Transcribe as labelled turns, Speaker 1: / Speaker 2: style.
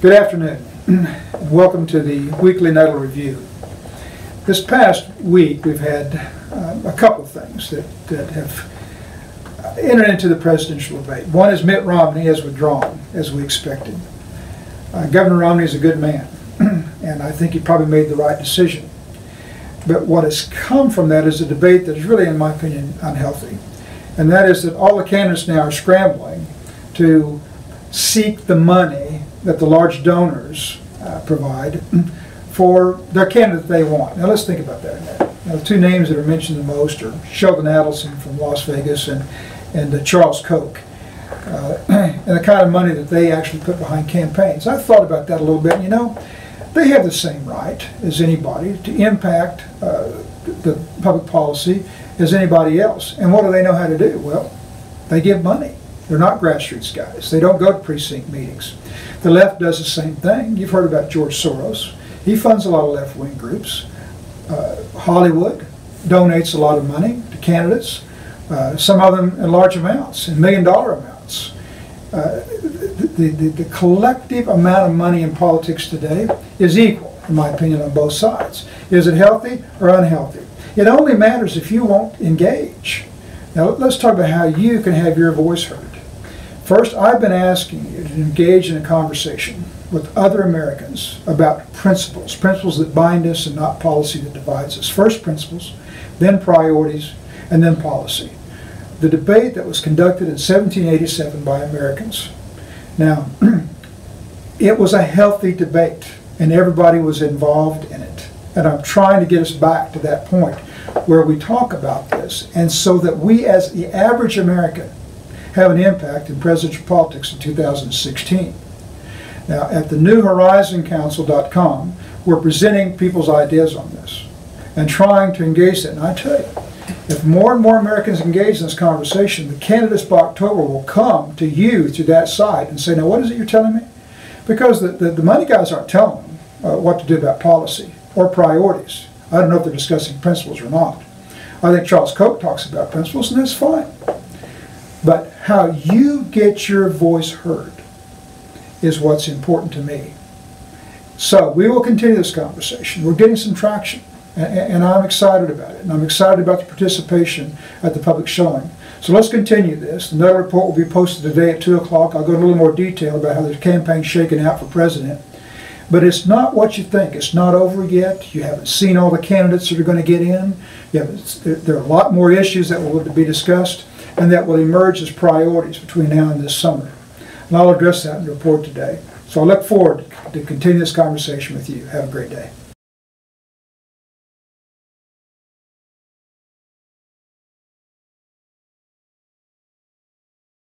Speaker 1: Good afternoon, and welcome to the weekly Nuttle Review. This past week we've had a couple of things that have entered into the presidential debate. One is Mitt Romney has withdrawn, as we expected. Governor Romney is a good man, and I think he probably made the right decision. But what has come from that is a debate that is really, in my opinion, unhealthy. And that is that all the candidates now are scrambling to seek the money that the large donors provide for their candidate they want. Now let's think about that a minute. Now, the two names that are mentioned the most are Sheldon Adelson from Las Vegas and Charles Koch, and the kind of money that they actually put behind campaigns. I've thought about that a little bit. You know, they have the same right as anybody to impact the public policy as anybody else. And what do they know how to do? Well, they give money. They're not grassroots guys. They don't go to precinct meetings. The left does the same thing. You've heard about George Soros. He funds a lot of left-wing groups. Hollywood donates a lot of money to candidates, some of them in large amounts, in million-dollar amounts. The collective amount of money in politics today is equal, in my opinion, on both sides. Is it healthy or unhealthy? It only matters if you won't engage. Now let's talk about how you can have your voice heard. First, I've been asking you to engage in a conversation with other Americans about principles that bind us and not policy that divides us. First principles, then priorities, and then policy. The debate that was conducted in 1787 by Americans. Now, it was a healthy debate, and everybody was involved in it. And I'm trying to get us back to that point where we talk about this, and so that we as the average American have an impact in presidential politics in 2016. Now, at the newhorizoncouncil.com, we're presenting people's ideas on this and trying to engage that. And I tell you, if more and more Americans engage in this conversation, the candidates by October will come to you through that site and say, now what is it you're telling me? Because the money guys aren't telling them what to do about policy or priorities. I don't know if they're discussing principles or not. I think Charles Koch talks about principles, and that's fine. But how you get your voice heard is what's important to me. So we will continue this conversation. We're getting some traction, and I'm excited about it. And I'm excited about the participation at the public showing. So let's continue this. The Nuttle report will be posted today at 2 o'clock. I'll go into a little more detail about how the campaign's shaking out for president. But it's not what you think. It's not over yet. You haven't seen all the candidates that are going to get in. There are a lot more issues that will be discussed and that will emerge as priorities between now and this summer. And I'll address that in the report today. So I look forward to continue this conversation with you. Have a great day.